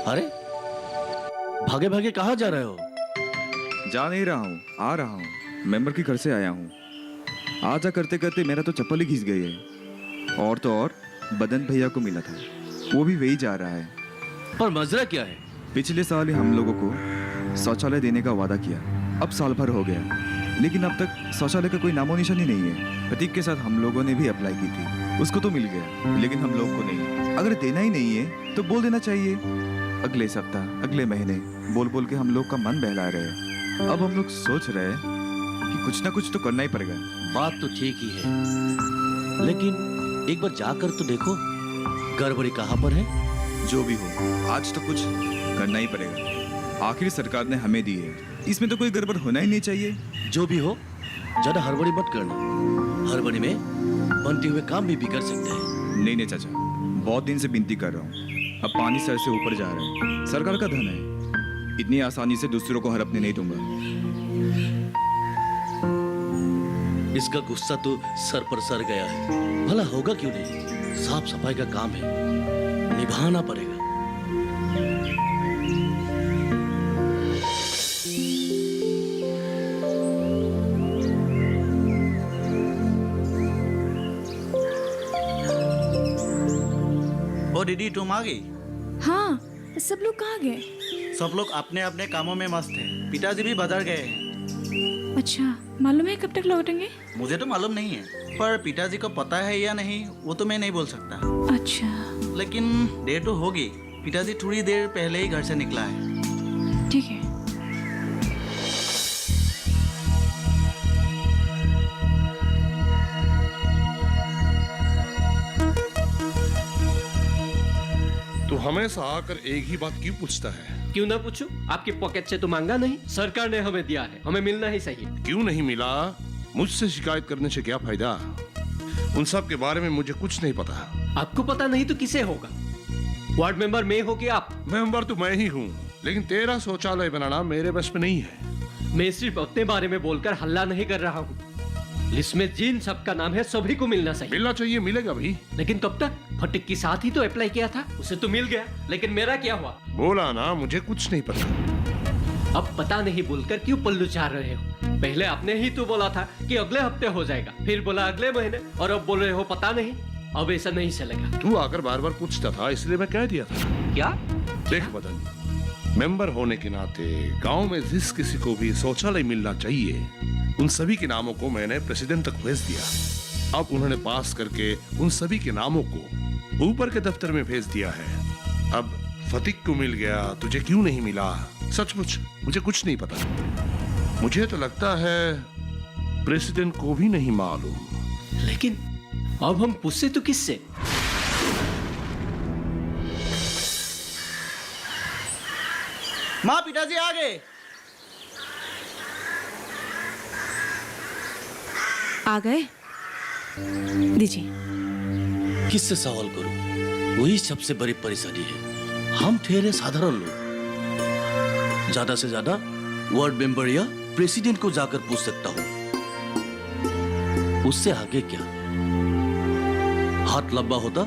अरे भागे भागे कहाँ जा रहे हो? जा नहीं रहा हूँ, आ रहा हूँ। मेंबर के घर से आया हूँ। आजा करते करते मेरा तो चप्पल ही घिस गई है। और तो और बदन भैया को मिला था, वो भी वही जा रहा है। पर मजरा क्या है? पिछले साल ही हम लोगों को शौचालय देने का वादा किया। अब साल भर हो गया, लेकिन अब तक शौचालय का कोई नामो निशान ही नहीं है। प्रतीक के साथ हम लोगों ने भी अप्लाई की थी, उसको तो मिल गया, लेकिन हम लोगों को नहीं। अगर देना ही नहीं है तो बोल देना चाहिए। अगले सप्ताह, अगले महीने बोल बोल के हम लोग का मन बहला रहे हैं। अब हम लोग सोच रहे हैं कि कुछ ना कुछ तो करना ही पड़ेगा। बात तो ठीक ही है, लेकिन एक बार जाकर तो देखो गड़बड़ी कहाँ पर है। जो भी हो, आज तो कुछ करना ही पड़ेगा। आखिर सरकार ने हमें दी है, इसमें तो कोई गड़बड़ होना ही नहीं चाहिए। जो भी हो, ज्यादा हड़बड़ी मत करना। हड़बड़ी में बनते हुए काम भी बिगड़ सकते हैं। नहीं चाचा, बहुत दिन से विनती कर रहा हूँ। अब पानी सर से ऊपर जा रहा है। सरकार का धन है, इतनी आसानी से दूसरों को हड़पने नहीं दूंगा। इसका गुस्सा तो सर पर सर गया है। भला होगा क्यों नहीं? साफ सफाई का काम है, निभाना पड़ेगा। ओ दीदी, तुम आ गई? हाँ, सब लोग कहाँ गए? सब लोग अपने अपने कामों में मस्त हैं। पिताजी भी बाजार गए हैं। अच्छा, मालूम है कब तक लौटेंगे? मुझे तो मालूम नहीं है, पर पिताजी को पता है या नहीं वो तो मैं नहीं बोल सकता। अच्छा, लेकिन देर तो होगी। पिताजी थोड़ी देर पहले ही घर से निकला है। ठीक है। तू हमेशा आकर एक ही बात क्यों पूछता है? क्यों ना पूछूं? आपकी पॉकेट से तो मांगा नहीं, सरकार ने हमें दिया है, हमें मिलना ही चाहिए। क्यों नहीं मिला? मुझसे शिकायत करने से क्या फायदा? उन सब के बारे में मुझे कुछ नहीं पता। आपको पता नहीं तो किसे होगा? वार्ड मेंबर मैं हो कि आप? मेंबर तो मैं ही हूँ, लेकिन तेरा शौचालय बनाना मेरे बस में नहीं है। मैं सिर्फ अपने बारे में बोलकर हल्ला नहीं कर रहा हूँ। लिस्ट में जिन सबका नाम है सभी को मिलना चाहिए। मिलना चाहिए, मिलेगा भी। लेकिन कब तक? फटिक के साथ ही तो अप्लाई किया था, उसे तो मिल गया, लेकिन मेरा क्या हुआ? बोला ना, मुझे कुछ नहीं पता। अब पता नहीं बोलकर क्यों पल्लू चाह रहे हो? पहले आपने ही तो बोला था कि अगले हफ्ते हो जाएगा, फिर बोला अगले महीने, और अब बोल रहे हो पता नहीं। अब ऐसा नहीं चलेगा। तू आकर बार बार पूछता था, इसलिए मैं कह दिया था। क्या? देख मदन, मेंबर होने के नाते गांव में जिस किसी को भी शौचालय मिलना चाहिए, उन सभी के नामों को मैंने प्रेसिडेंट तक भेज दिया। अब उन्होंने पास करके उन सभी के नामों को ऊपर के दफ्तर में भेज दिया है। अब फतीक को मिल गया, तुझे क्यों नहीं मिला? सचमुच मुझे कुछ नहीं पता। मुझे तो लगता है प्रेसिडेंट को भी नहीं मालूम। लेकिन अब हम पूछे तो किससे? माँ, पिताजी आ गए। आ गए? दीजिए। किससे सवाल करूं? वही सबसे बड़ी परेशानी है। हम ठहरे साधारण लोग। ज्यादा से ज्यादा वार्ड मेंबर या प्रेसिडेंट को जाकर पूछ सकता हूं। उससे आगे क्या? हाथ लंबा होता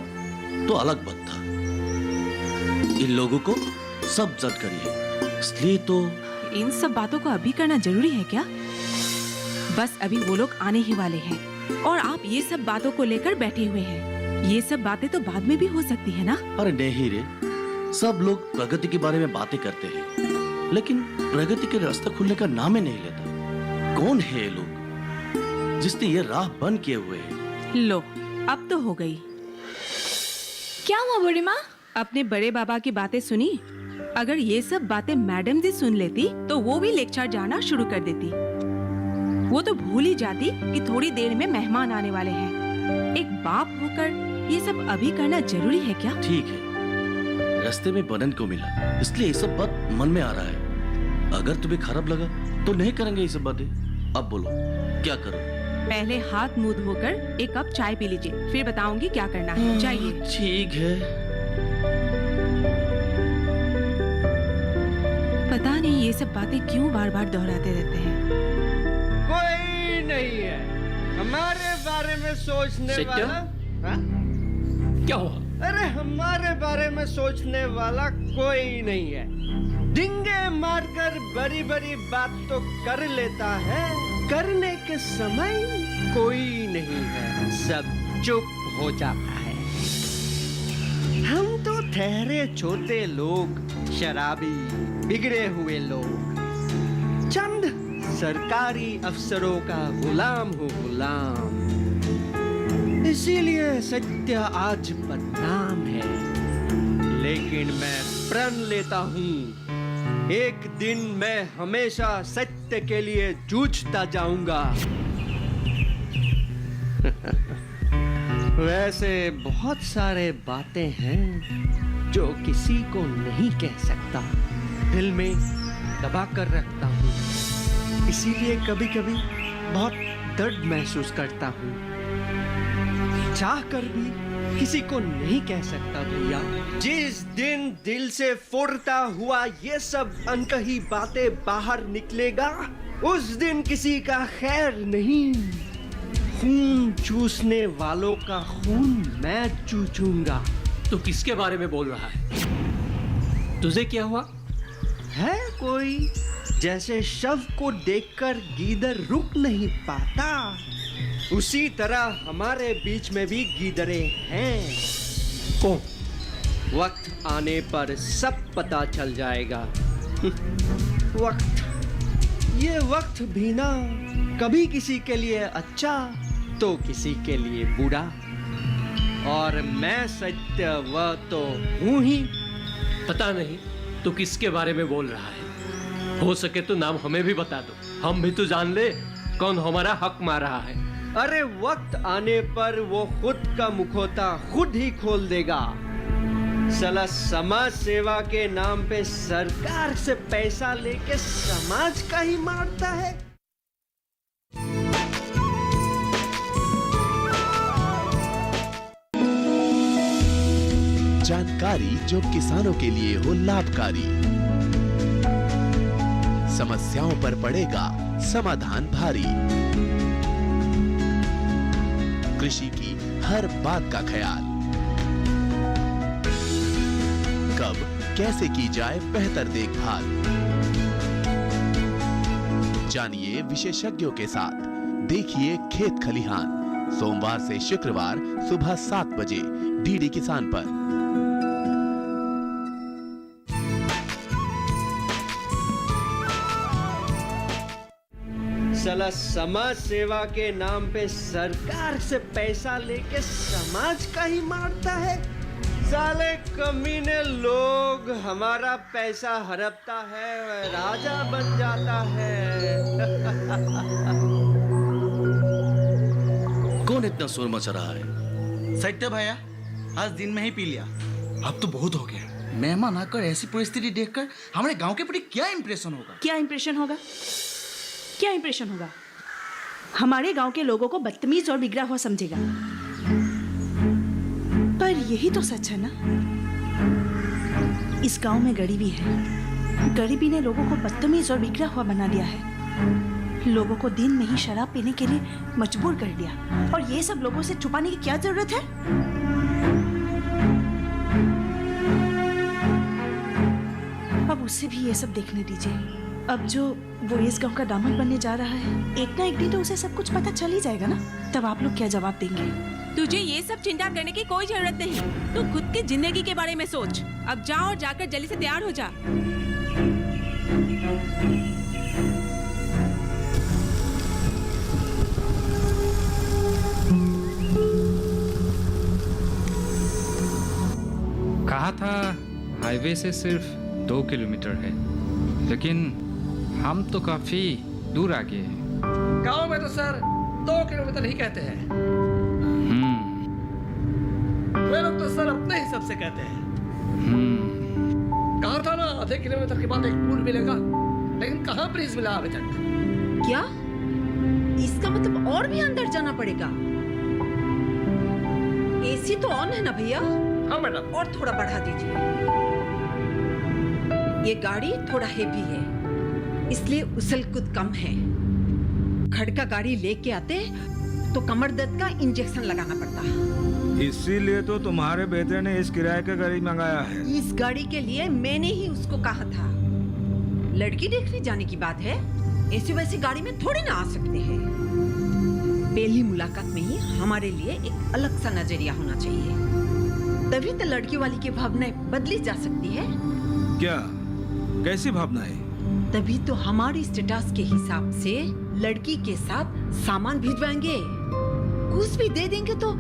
तो अलग बात था। इन लोगों को सब जानकारी है, इसलिए तो। इन सब बातों को अभी करना जरूरी है क्या? बस अभी वो लोग आने ही वाले हैं और आप ये सब बातों को लेकर बैठे हुए हैं। ये सब बातें तो बाद में भी हो सकती है ना? अरे नहीं रे, सब लोग प्रगति के बारे में बातें करते हैं, लेकिन प्रगति के रास्ता खुलने का नाम ही नहीं लेता। कौन है ये लोग जिसने ये राह बंद किए हुए हैं? लो, अब तो हो गई। क्या हुआ बड़ी माँ? अपने बड़े बाबा की बातें सुनी? अगर ये सब बातें मैडम जी सुन लेती तो वो भी लेक्चर जाना शुरू कर देती। वो तो भूल ही जाती कि थोड़ी देर में मेहमान आने वाले हैं। एक बाप होकर ये सब अभी करना जरूरी है क्या? ठीक है, रास्ते में बनन को मिला, इसलिए ये सब बात मन में आ रहा है। अगर तुम्हें खराब लगा तो नहीं करेंगे ये सब बातें। अब बोलो क्या करो? पहले हाथ मुंह धोकर एक कप चाय पी लीजिए, फिर बताऊंगी क्या करना है। जाइए। ठीक है। पता नहीं ये सब बातें क्यों बार बार दोहराते रहते हैं। कोई नहीं है हमारे बारे में सोचने सत्या? वाला। हाँ? क्या हुआ? अरे हमारे बारे में सोचने वाला कोई नहीं है। डिंगे मारकर बड़ी बड़ी बात तो कर लेता है, करने के समय कोई नहीं है, सब चुप हो जाता है। हम तो ठहरे छोटे लोग, शराबी बिगड़े हुए लोग, चंद सरकारी अफसरों का गुलाम हो गुलाम। इसीलिए सत्य आज बदनाम है, लेकिन मैं प्रण लेता हूँ एक दिन मैं हमेशा सत्य के लिए जूझता जाऊंगा। वैसे बहुत सारे बातें हैं जो किसी को नहीं कह सकता, दिल में दबा कर रखता हूँ। इसीलिए कभी कभी बहुत दर्द महसूस करता हूँ, चाह कर भी किसी को नहीं कह सकता भैया। जिस दिन दिल से फुरता हुआ ये सब अनकही बातें बाहर निकलेगा, उस दिन किसी का खैर नहीं। खून चूसने वालों का खून मैं चूसूंगा। तू किसके बारे में बोल रहा है? तुझे क्या हुआ? है कोई जैसे शव को देखकर गीदड़ रुक नहीं पाता, उसी तरह हमारे बीच में भी गीदड़े हैं। कौन? वक्त आने पर सब पता चल जाएगा। वक्त, ये वक्त भी ना कभी किसी के लिए अच्छा तो किसी के लिए बुरा, और मैं सत्य वह तो हूं ही। पता नहीं तू किसके बारे में बोल रहा है। हो सके तो नाम हमें भी बता दो, हम भी तो जान ले कौन हमारा हक मार रहा है। अरे वक्त आने पर वो खुद का मुखौटा खुद ही खोल देगा। साला समाज सेवा के नाम पे सरकार से पैसा लेके समाज का ही मारता है। जानकारी जो किसानों के लिए हो लाभकारी, समस्याओं पर पड़ेगा समाधान भारी, कृषि की हर बात का ख्याल, कब कैसे की जाए बेहतर देखभाल। जानिए विशेषज्ञों के साथ, देखिए खेत खलिहान, सोमवार से शुक्रवार सुबह 7 बजे डीडी किसान पर। साला समाज सेवा के नाम पे सरकार से पैसा लेके समाज का ही मारता है। साले कमीने लोग, हमारा पैसा हड़पता है, वह राजा बन जाता है। कौन इतना शोर मचा रहा है? सत्य भैया, आज दिन में ही पी लिया, अब तो बहुत हो गया। मेहमान आकर ऐसी परिस्थिति देखकर हमारे गांव के प्रति क्या इंप्रेशन होगा? क्या इंप्रेशन होगा? क्या इंप्रेशन होगा? हमारे गांव के लोगों को बदतमीज और बिगड़ा हुआ समझेगा। पर यही तो सच है ना। इस गांव में गरीबी है, गरीबी ने लोगों को बदतमीज और बिगड़ा हुआ बना दिया है, लोगों को दिन में ही शराब पीने के लिए मजबूर कर दिया, और ये सब लोगों से छुपाने की क्या जरूरत है? अब उससे भी ये सब देखने दीजिए। अब जो वो इस गांव का दामाद बनने जा रहा है, एक ना एक दिन तो उसे सब कुछ पता चल ही जाएगा ना। तब आप लोग क्या जवाब देंगे? तुझे ये सब चिंता करने की कोई जरूरत नहीं। तू खुद की जिंदगी के बारे में सोच। अब जा और जाकर जल्दी से तैयार हो जा। कहा था हाईवे से सिर्फ 2 किलोमीटर है, लेकिन हम तो काफी दूर आ गए हैं। गांव में तो सर 2 किलोमीटर ही कहते हैं। वे लोग तो सर अपने हिसाब से कहते हैं। कहा था ना आधे किलोमीटर के बाद एक पुल मिलेगा, लेकिन कहाँ ब्रिज मिला अभी तक? क्या इसका मतलब और भी अंदर जाना पड़ेगा? एसी तो ऑन है ना भैया? हाँ मैडम। और थोड़ा बढ़ा दीजिए। ये गाड़ी थोड़ा हेवी है, इसलिए उछल कूद कम है। खड़का गाड़ी लेके आते तो कमर दर्द का इंजेक्शन लगाना पड़ता। इसीलिए तो तुम्हारे बेटे ने इस किराए का गाड़ी मंगाया है। इस गाड़ी के लिए मैंने ही उसको कहा था। लड़की देखने जाने की बात है, ऐसी वैसी गाड़ी में थोड़ी ना आ सकते हैं। पहली मुलाकात में ही हमारे लिए एक अलग सा नजरिया होना चाहिए, तभी तो लड़की वाली की भावनाएं बदली जा सकती है। क्या? कैसी भावनाएं? तभी तो हमारी स्टेटस के हिसाब से लड़की के साथ सामान भिजवाएंगे, कुछ भी दे देंगे तो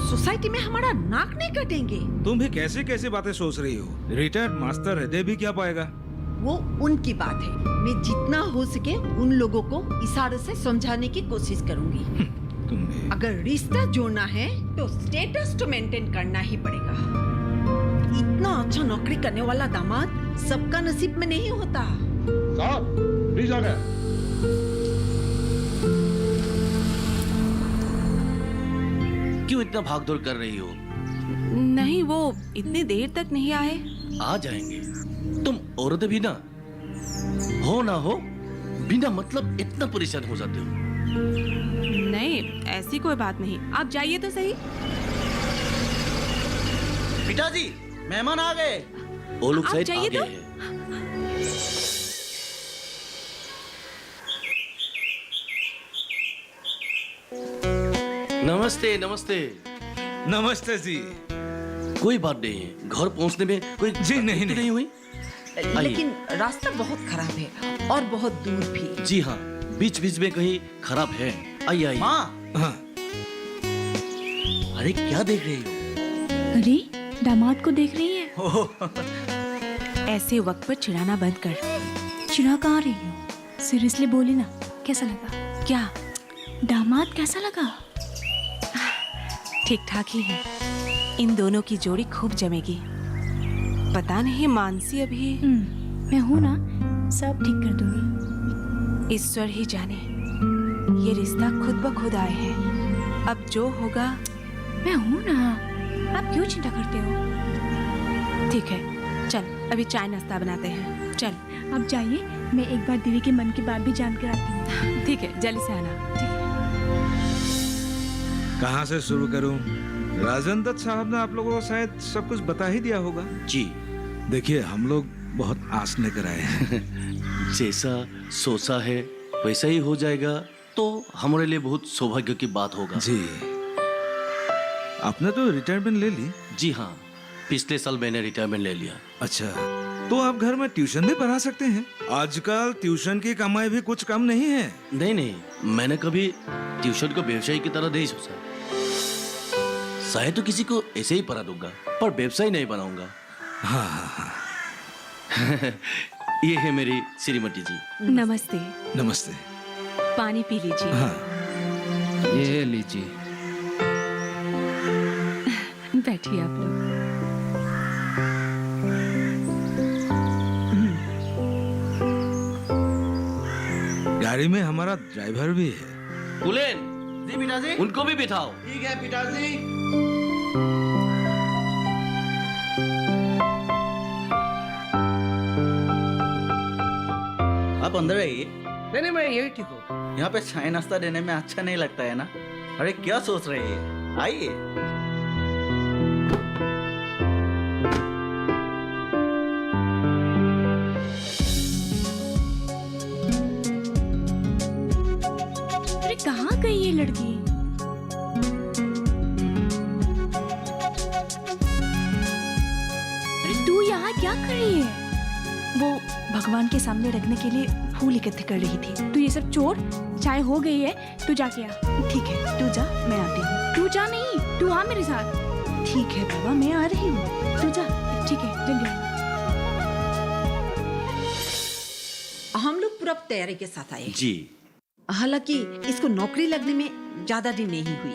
सोसाइटी में हमारा नाक नहीं कटेंगे। तुम भी कैसी कैसी बातें सोच रही हो? रिटायर्ड मास्टर है, दे भी क्या पाएगा? वो उनकी बात है, मैं जितना हो सके उन लोगों को इशारे से समझाने की कोशिश करूंगी। तुमने अगर रिश्ता जोड़ना है तो स्टेटस तो मेंटेन करना ही पड़ेगा। इतना अच्छा नौकरी करने वाला दामाद सबका नसीब में नहीं होता। साहब, प्लीज आ गया। क्यों इतना भागदौड़ कर रही हो? नहीं, वो इतनी देर तक नहीं आए। आ जाएंगे। तुम औरत भी ना हो बिना मतलब इतना परेशान हो जाते हो। नहीं, ऐसी कोई बात नहीं, आप जाइए तो सही। पिताजी, मेहमान आ गए। वो लोग आप शायद जाइए आगे तो। हैं। नमस्ते नमस्ते। नमस्ते जी। कोई बात नहीं है, घर पहुंचने में कोई जी नहीं, नहीं हुई। लेकिन रास्ता बहुत खराब है और बहुत दूर भी। जी हाँ, बीच बीच में कहीं खराब है। आइए आइए। माँ, हाँ, अरे क्या देख रही हो? अरे दामाद को देख रही है। ऐसे वक्त पर चिढ़ाना बंद कर। चिढ़ा कहाँ रही हो? सीरियसली बोली ना, कैसा लगा? क्या? दामाद कैसा लगा? ठीक ठाक ही है। इन दोनों की जोड़ी खूब जमेगी। पता नहीं मानसी अभी। मैं हूँ ना, सब ठीक कर दूंगी। ईश्वर ही जाने, ये रिश्ता खुद ब खुद आए हैं। अब जो होगा। मैं हूँ ना, आप क्यों चिंता करते हो? ठीक है, चल अभी चाय नाश्ता बनाते हैं। चल आप जाइए, मैं एक बार दीदी के मन की बात भी जान कर आती हूँ। ठीक है, जल्दी से आना। कहाँ से शुरू करूं? राजन दत्त साहब ने आप लोगों को शायद सब कुछ बता ही दिया होगा। जी। देखिए, हम लोग बहुत आस लेकर आए हैं। जैसा सोचा है वैसा ही हो जाएगा तो हमारे लिए बहुत सौभाग्य की बात होगा। जी। आपने तो रिटायरमेंट ले ली? जी हाँ, पिछले साल मैंने रिटायरमेंट ले लिया। अच्छा, तो आप घर में ट्यूशन भी पढ़ा सकते हैं। आजकल ट्यूशन की कमाई भी कुछ कम नहीं है। नहीं नहीं, मैंने कभी ट्यूशन को व्यवसाय की तरह नहीं सोचा। शायद तो किसी को ऐसे ही पढ़ा दूंगा, पर व्यवसाय नहीं बनाऊंगा। हाँ हाँ हाँ। ये है मेरी श्रीमती जी। नमस्ते। नमस्ते। पानी पी लीजिए। हाँ। ये लीजिए। बैठिए आप लोग। गाड़ी में हमारा ड्राइवर भी है। कुलेन, जी पिताजी। उनको भी बिठाओ। ठीक है पिताजी। आप अंदर आइए। नहीं, मैं यही ठीक हूँ। यहाँ पे चाय नाश्ता देने में अच्छा नहीं लगता है ना? अरे क्या सोच रहे हैं? आइए। अरे कहाँ गई ये लड़की? अरे तू यहाँ क्या कर रही है? वो भगवान के सामने रखने के लिए फूल इकट्ठे कर रही थी। तू ये सब छोड़, चाय हो गई है, तू जाके आ। ठीक है, तू जा, मैं आती हूँ। तू जा नहीं, तू आ मेरे साथ। ठीक है बाबा, मैं आ रही हूँ। तू जा। ठीक है, जल्दी आ। हम लोग पूरा तैयारी के साथ आए। जी। हालांकि इसको नौकरी लगने में ज्यादा दिन नहीं हुई,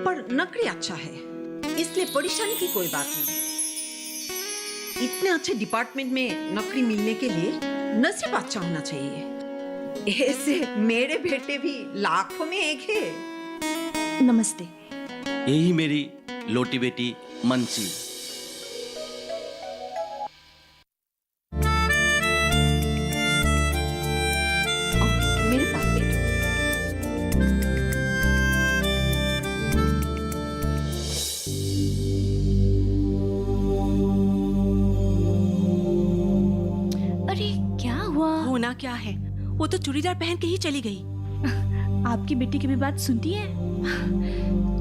पर नौकरी अच्छा है, इसलिए परेशानी की कोई बात नहीं। इतने अच्छे डिपार्टमेंट में नौकरी मिलने के लिए नसीब अच्छा होना चाहिए। ऐसे मेरे बेटे भी लाखों में एक है। नमस्ते। यही मेरी लोटी बेटी मनसी। मेरे पास बैठो। क्या है, वो तो चूड़ीदार पहन के ही चली गई। आपकी बेटी की भी बात सुनती है?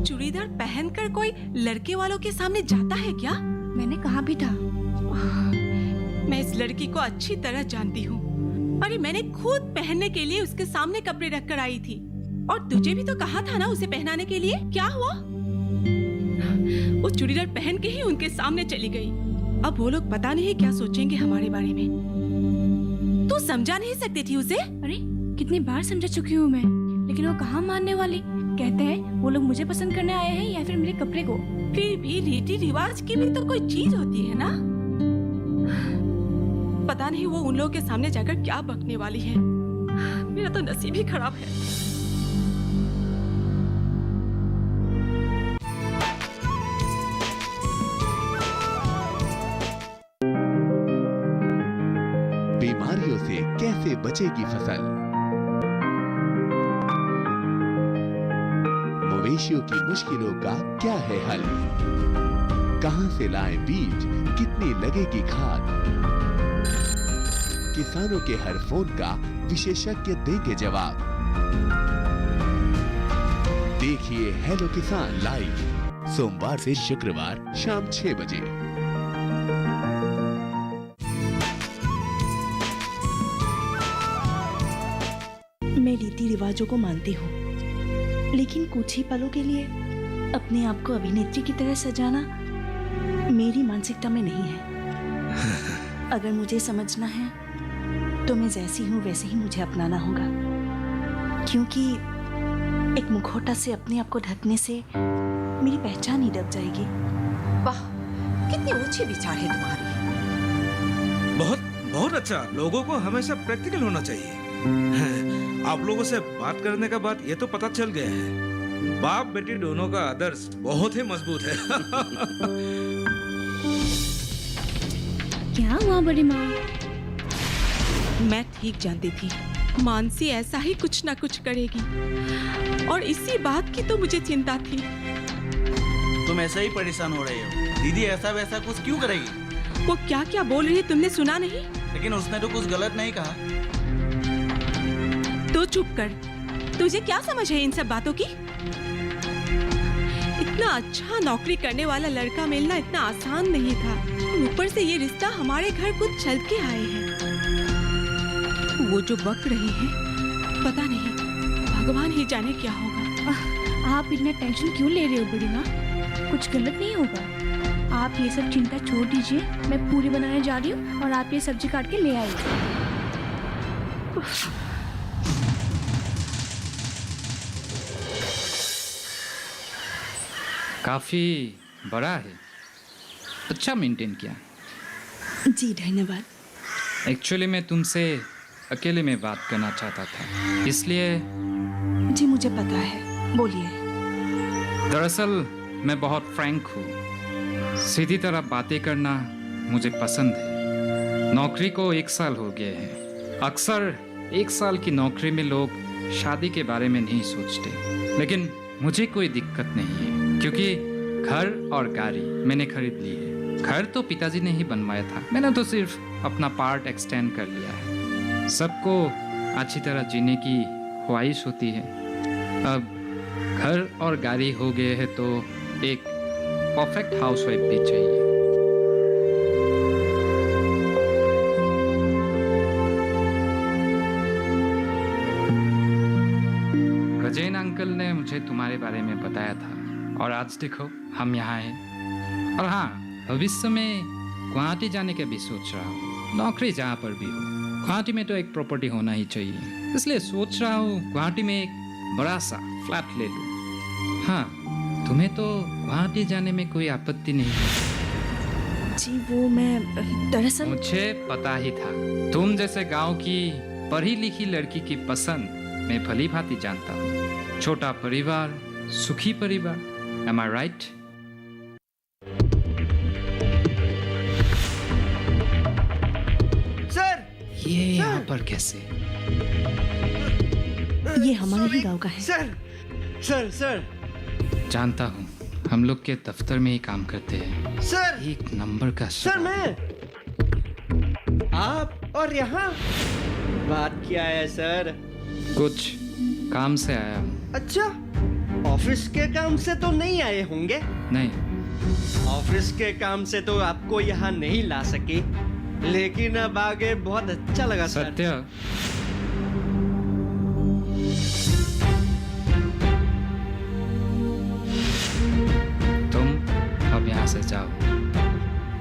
चूड़ीदार पहनकर कोई लड़के वालों के सामने जाता है क्या? मैंने कहा भी था। मैं इस लड़की को अच्छी तरह जानती हूँ। अरे मैंने खुद पहनने के लिए उसके सामने कपड़े रखकर आई थी, और तुझे भी तो कहा था ना उसे पहनाने के लिए। क्या हुआ? वो चूड़ीदार पहन के ही उनके सामने चली गई। अब वो लोग पता नहीं क्या सोचेंगे हमारे बारे में। तू समझा नहीं सकती थी उसे? अरे कितनी बार समझा चुकी हूँ मैं, लेकिन वो कहाँ मानने वाली। कहते हैं वो लोग मुझे पसंद करने आए हैं या फिर मेरे कपड़े को। फिर भी रीति रिवाज की भी तो कोई चीज होती है ना। पता नहीं वो उन लोगों के सामने जाकर क्या बकने वाली है। मेरा तो नसीब ही खराब है। बीमारियों से कैसे बचेगी फसल? मवेशियों की मुश्किलों का क्या है हल? कहां से लाएं बीज, कितनी लगेगी खाद? किसानों के हर फोन का विशेषज्ञ देंगे जवाब। देखिए हेलो किसान लाइव सोमवार से शुक्रवार शाम 6 बजे। मैं रीति रिवाजों को मानती हूँ, लेकिन कुछ ही पलों के लिए अपने आप को अभिनेत्री की तरह सजाना मेरी मानसिकता में नहीं है। अगर मुझे समझना है तो मैं जैसी हूँ वैसे ही मुझे अपनाना होगा, क्योंकि एक मुखौटा से अपने आप को ढकने से मेरी पहचान ही दब जाएगी। वाह, कितने ऊंचे विचार है तुम्हारे। बहुत बहुत अच्छा। लोगों को हमेशा प्रैक्टिकल होना चाहिए। आप लोगों से बात करने के बाद ये तो पता चल गया है, बाप बेटी दोनों का आदर्श बहुत ही मजबूत है। क्या हुआ बड़ी माँ? मैं ठीक जानती थी मानसी ऐसा ही कुछ ना कुछ करेगी, और इसी बात की तो मुझे चिंता थी। तुम ऐसा ही परेशान हो रहे हो। दीदी ऐसा वैसा कुछ क्यों करेगी? वो क्या क्या बोल रही है तुमने सुना नहीं? लेकिन उसने तो कुछ गलत नहीं कहा। तो चुप कर। तुझे क्या समझ है इन सब बातों की? इतना अच्छा नौकरी करने वाला लड़का मिलना इतना आसान नहीं था। ऊपर से ये रिश्ता हमारे घर कुछ चल के आए हैं। वो जो बक रही है, पता नहीं, भगवान ही जाने क्या होगा। आप इतना टेंशन क्यों ले रहे हो बड़ी माँ? कुछ गलत नहीं होगा। आप ये सब चिंता छोड़ दीजिए, मैं पूरी बनाने जा रही हूँ और आप ये सब्जी काट के ले आइए। काफी बड़ा है, अच्छा मेंटेन किया। जी धन्यवाद। एक्चुअली मैं तुमसे अकेले में बात करना चाहता था, इसलिए। जी मुझे पता है, बोलिए। दरअसल मैं बहुत फ्रैंक हूँ, सीधी तरह बातें करना मुझे पसंद है। नौकरी को 1 साल हो गए हैं। अक्सर 1 साल की नौकरी में लोग शादी के बारे में नहीं सोचते, लेकिन मुझे कोई दिक्कत नहीं है, क्योंकि घर और गाड़ी मैंने खरीद ली है। घर तो पिताजी ने ही बनवाया था, मैंने तो सिर्फ अपना पार्ट एक्सटेंड कर लिया है। सबको अच्छी तरह जीने की ख्वाहिश होती है। अब घर और गाड़ी हो गए हैं तो एक परफेक्ट हाउसवाइफ भी चाहिए। गजेन अंकल ने मुझे तुम्हारे बारे में बताया था, और आज देखो हम यहाँ हैं। और हाँ, भविष्य में गुवाहाटी जाने का भी सोच रहा हूँ। नौकरी जहाँ पर भी हो, गुवाहाटी में तो एक प्रॉपर्टी होना ही चाहिए, इसलिए सोच रहा हूँ गुवाहाटी में एक बड़ा सा फ्लैट ले लूँ। हाँ, तुम्हें तो गुवाहाटी जाने में कोई आपत्ति नहीं है? जी वो मैं दरअसल मुझे पता ही था, तुम जैसे गांव की पढ़ी लिखी लड़की की पसंद मैं भली भांति जानता हूँ। छोटा परिवार, सुखी परिवार। Am I right? सर, ये यहाँ पर कैसे? ये हमारे ही गांव का है। सर, सर, सर, जानता हूँ, हम लोग के दफ्तर में ही काम करते हैं। सर, 1 नंबर का सर, मैं। आप और यहाँ बात क्या है सर? कुछ काम से आया हूँ। अच्छा, ऑफिस के काम से तो नहीं आए होंगे? नहीं, ऑफिस के काम से तो आपको यहाँ नहीं ला सके, लेकिन अब आगे बहुत अच्छा लगा सर। सत्य, तुम अब यहाँ से जाओ,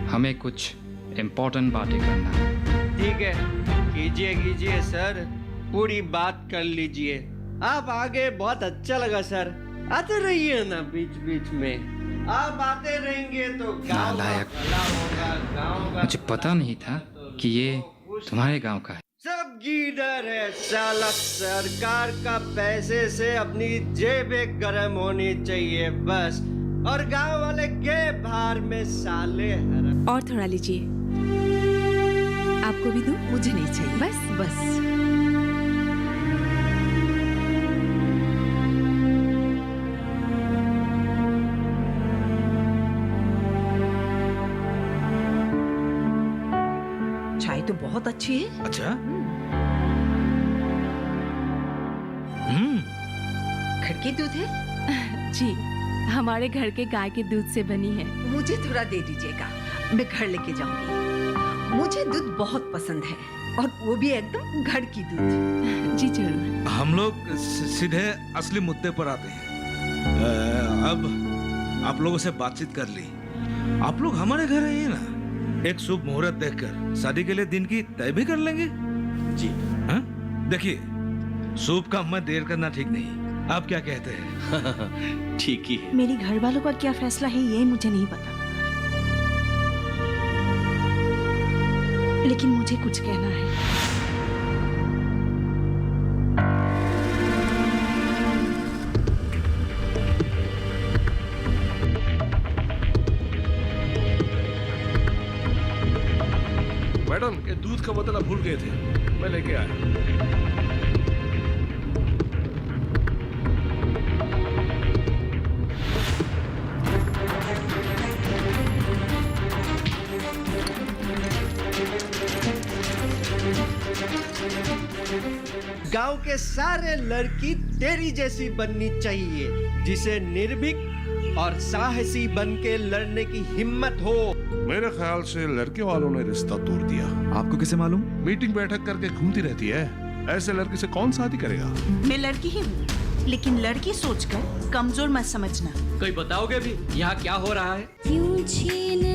हमें कुछ इम्पोर्टेंट बातें करना है। ठीक है, कीजिए सर, पूरी बात कर लीजिए। आप आगे बहुत अच्छा लगा सर, आते रहिए ना बीच बीच में। आप आते रहेंगे तो गाँव का नालायक। भला होगा, गाँव का मुझे पता नहीं था कि ये तुम्हारे गांव का है। सब गीडर है साला। सरकार का पैसे से अपनी जेबें गर्म होनी चाहिए बस, और गांव वाले के भार में साले हर। और थोड़ा लीजिए। आपको भी दूं? मुझे नहीं चाहिए। बस बस चाय तो बहुत अच्छी है। अच्छा। घर के दूध है? जी, हमारे घर के गाय के दूध से बनी है। मुझे थोड़ा दे दीजिएगा, मैं घर लेके जाऊंगी। मुझे दूध बहुत पसंद है, और वो भी एकदम घर की दूध। जी जरूर। हम लोग सीधे असली मुद्दे पर आते हैं। अब आप लोगों से बातचीत कर ली, आप लोग हमारे घर आइए ना, एक शुभ मुहूर्त देखकर शादी के लिए दिन की तय भी कर लेंगे। जी हाँ? देखिए, शुभ काम में देर करना ठीक नहीं। आप क्या कहते हैं? ठीक ही है। मेरे घर वालों का क्या फैसला है ये मुझे नहीं पता, लेकिन मुझे कुछ कहना है। मैडम, ये दूध का बोतल भूल गए थे, मैं लेके आया। गांव के सारे लड़की तेरी जैसी बननी चाहिए, जिसे निर्भीक और साहसी बन के लड़ने की हिम्मत हो। मेरे ख्याल से लड़के वालों ने रिश्ता तोड़ दिया। आपको कैसे मालूम? मीटिंग बैठक करके घूमती रहती है, ऐसे लड़के से कौन शादी करेगा? मैं लड़की ही हूँ, लेकिन लड़की सोचकर कमजोर मत समझना। कोई बताओगे भी यहाँ क्या हो रहा है? क्यों छीन